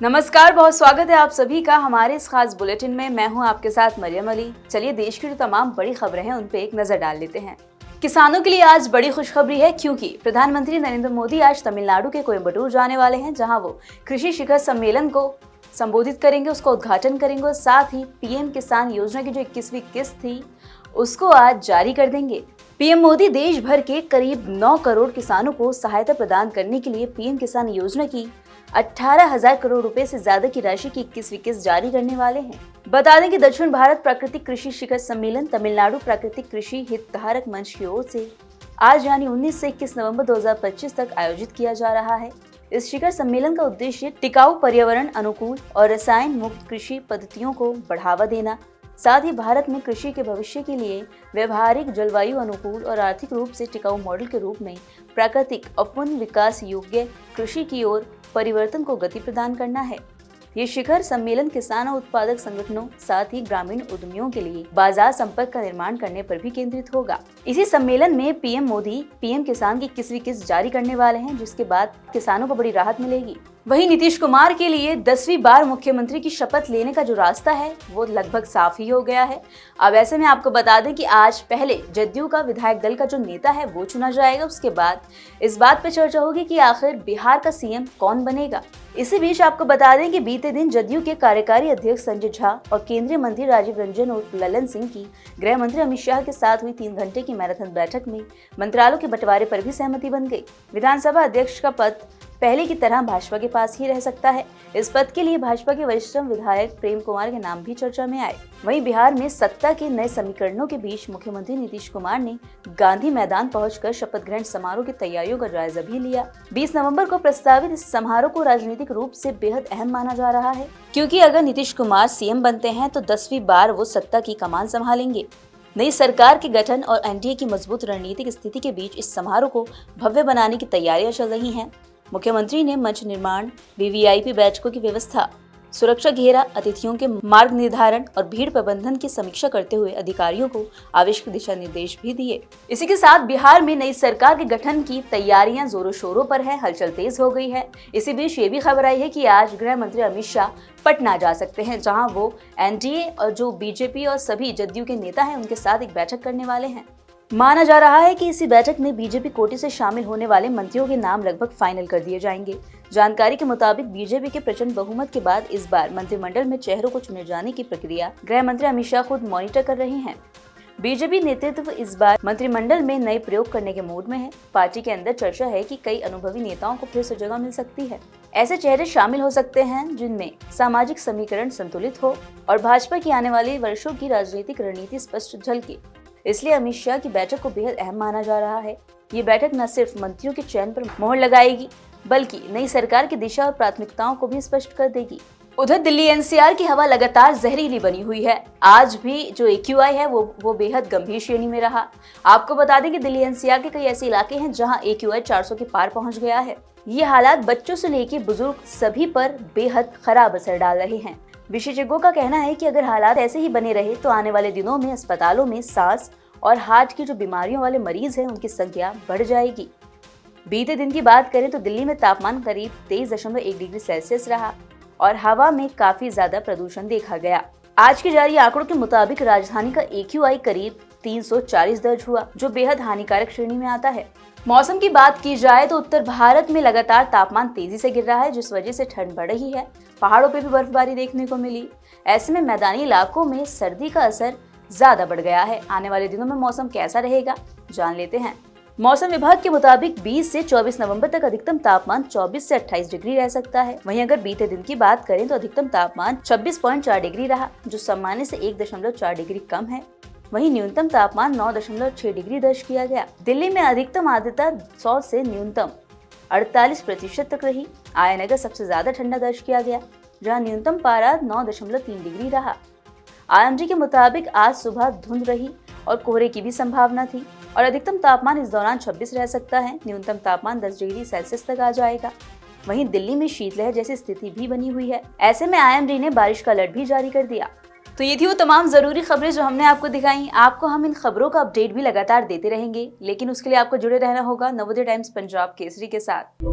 नमस्कार, बहुत स्वागत है आप सभी का हमारे इस खास बुलेटिन में। मैं हूं आपके साथ मरियम अली। चलिए देश की जो तमाम बड़ी खबरें हैं उन पे एक नजर डाल लेते हैं। किसानों के लिए आज बड़ी खुशखबरी है, क्योंकि प्रधानमंत्री नरेंद्र मोदी आज तमिलनाडु के कोयम्बटूर जाने वाले हैं, जहां वो कृषि शिखर सम्मेलन को संबोधित करेंगे, उसका उद्घाटन करेंगे और साथ ही पीएम किसान योजना की जो 21वीं किस्त थी उसको आज जारी कर देंगे। पीएम मोदी देश भर के करीब 9 करोड़ किसानों को सहायता प्रदान करने के लिए पीएम किसान योजना की 18,000 करोड़ रुपए से ज्यादा की राशि की 21वीं किस्त जारी करने वाले हैं। बता दें कि दक्षिण भारत प्राकृतिक कृषि शिखर सम्मेलन तमिलनाडु प्राकृतिक कृषि हितधारक मंच की ओर से आज यानी 19 से 21 नवंबर 2025 तक आयोजित किया जा रहा है। इस शिखर सम्मेलन का उद्देश्य टिकाऊ, पर्यावरण अनुकूल और रसायन मुक्त कृषि पद्धतियों को बढ़ावा देना, साथ ही भारत में कृषि के भविष्य के लिए व्यवहारिक, जलवायु अनुकूल और आर्थिक रूप से टिकाऊ मॉडल के रूप में प्राकृतिक और पुनः विकास योग्य कृषि की ओर परिवर्तन को गति प्रदान करना है। ये शिखर सम्मेलन किसान और उत्पादक संगठनों, साथ ही ग्रामीण उद्यमियों के लिए बाजार संपर्क का निर्माण करने पर भी केंद्रित होगा। इसी सम्मेलन में पीएम मोदी पीएम किसान की 21वीं किस्त जारी करने वाले हैं, जिसके बाद किसानों को बड़ी राहत मिलेगी। वहीं नीतीश कुमार के लिए 10वीं बार मुख्यमंत्री की शपथ लेने का जो रास्ता है वो लगभग साफ ही हो गया है। अब ऐसे में आपको बता दें कि आज पहले जदयू का विधायक दल का जो नेता है वो चुना जाएगा। उसके बाद इस बात पर चर्चा होगी कि आखिर बिहार का सीएम कौन बनेगा। इसी बीच आपको बता दें कि बीते दिन जदयू के कार्यकारी अध्यक्ष संजय झा और केंद्रीय मंत्री राजीव रंजन उर्फ ललन सिंह की गृह मंत्री अमित शाह के साथ हुई 3 घंटे की मैराथन बैठक में मंत्रालयों के बंटवारे पर भी सहमति बन गई। विधानसभा अध्यक्ष का पद पहले की तरह भाजपा के पास ही रह सकता है। इस पद के लिए भाजपा के वरिष्ठतम विधायक प्रेम कुमार के नाम भी चर्चा में आए। वहीं बिहार में सत्ता के नए समीकरणों के बीच मुख्यमंत्री नीतीश कुमार ने गांधी मैदान पहुंचकर शपथ ग्रहण समारोह की तैयारियों का जायजा भी लिया। 20 नवंबर को प्रस्तावित इस समारोह को राजनीतिक रूप से बेहद अहम माना जा रहा है, क्योंकि अगर नीतीश कुमार सीएम बनते हैं तो 10वीं बार वो सत्ता की कमान संभालेंगे। नई सरकार के गठन और एनडीए की मजबूत रणनीतिक स्थिति के बीच इस समारोह को भव्य बनाने की तैयारियां चल रही हैं। मुख्यमंत्री ने मंच निर्माण, वीवीआईपी बैठकों की व्यवस्था, सुरक्षा घेरा, अतिथियों के मार्ग निर्धारण और भीड़ प्रबंधन की समीक्षा करते हुए अधिकारियों को आवश्यक दिशा निर्देश भी दिए। इसी के साथ बिहार में नई सरकार के गठन की तैयारियां जोरों शोरों पर है, हलचल तेज हो गई है। इसी बीच ये भी खबर आई है कि आज गृह मंत्री अमित शाह पटना जा सकते हैं, जहां वो एनडीए और जो बीजेपी और सभी जदयू के नेता हैं उनके साथ एक बैठक करने वाले हैं। माना जा रहा है कि इसी बैठक में बीजेपी कोटे से शामिल होने वाले मंत्रियों के नाम लगभग फाइनल कर दिए जाएंगे। जानकारी के मुताबिक बीजेपी के प्रचंड बहुमत के बाद इस बार मंत्रिमंडल में चेहरों को चुने जाने की प्रक्रिया गृह मंत्री अमित शाह खुद मॉनिटर कर रहे हैं। बीजेपी नेतृत्व इस बार मंत्रिमंडल में नए प्रयोग करने के मूड में है। पार्टी के अंदर चर्चा है कि कई अनुभवी नेताओं को फिर से जगह मिल सकती है। ऐसे चेहरे शामिल हो सकते हैं जिनमें सामाजिक समीकरण संतुलित हो और भाजपा की आने वाले वर्षों की राजनीतिक रणनीति स्पष्ट झलके। इसलिए अमित शाह की बैठक को बेहद अहम माना जा रहा है। ये बैठक न सिर्फ मंत्रियों के चयन पर मोहर लगाएगी, बल्कि नई सरकार की दिशा और प्राथमिकताओं को भी स्पष्ट कर देगी। उधर दिल्ली एनसीआर की हवा लगातार जहरीली बनी हुई है। आज भी जो एक्यूआई है वो बेहद गंभीर श्रेणी में रहा। आपको बता दें कि दिल्ली एनसीआर के कई ऐसे इलाके हैं जहां एक्यूआई 400 के पार पहुंच गया है। ये हालात बच्चों से लेकर बुजुर्ग सभी पर बेहद खराब असर डाल रहे हैं। विशेषज्ञों का कहना है कि अगर हालात ऐसे ही बने रहे तो आने वाले दिनों में अस्पतालों में सांस और हार्ट की जो बीमारियों वाले मरीज हैं उनकी संख्या बढ़ जाएगी। बीते दिन की बात करें तो दिल्ली में तापमान करीब 23.1 डिग्री सेल्सियस रहा और हवा में काफी ज्यादा प्रदूषण देखा गया। आज के जारी आंकड़ों के मुताबिक राजधानी का एक्यूआई करीब 340 दर्ज हुआ, जो बेहद हानिकारक श्रेणी में आता है। मौसम की बात की जाए तो उत्तर भारत में लगातार तापमान तेजी से गिर रहा है, जिस वजह से ठंड बढ़ रही है। पहाड़ों पे भी बर्फबारी देखने को मिली। ऐसे में मैदानी इलाकों में सर्दी का असर ज्यादा बढ़ गया है। आने वाले दिनों में मौसम कैसा रहेगा, जान लेते हैं। मौसम विभाग के मुताबिक 20 से 24 नवंबर तक अधिकतम तापमान 24 से 28 डिग्री रह सकता है। वहीं अगर बीते दिन की बात करें तो अधिकतम तापमान 26.4 डिग्री रहा, जो सामान्य से 1.4 डिग्री कम है। वहीं न्यूनतम तापमान 9.6 डिग्री दर्ज किया गया। दिल्ली में अधिकतम आर्द्रता 100 से न्यूनतम 48% तक रही। आयनगर सबसे ज्यादा ठंडा दर्ज किया गया, जहां न्यूनतम पारा 9.3 डिग्री रहा। आईएमडी के मुताबिक आज सुबह धुंध रही और कोहरे की भी संभावना थी और अधिकतम तापमान इस दौरान 26 रह सकता है। न्यूनतम तापमान 10 डिग्री सेल्सियस तक आ जाएगा। वहीं दिल्ली में शीतलहर जैसी स्थिति भी बनी हुई है। ऐसे में आईएमडी ने बारिश का अलर्ट भी जारी कर दिया। तो ये थी वो तमाम जरूरी खबरें जो हमने आपको दिखाई। आपको हम इन खबरों का अपडेट भी लगातार देते रहेंगे, लेकिन उसके लिए आपको जुड़े रहना होगा नवोदय टाइम्स पंजाब केसरी के साथ।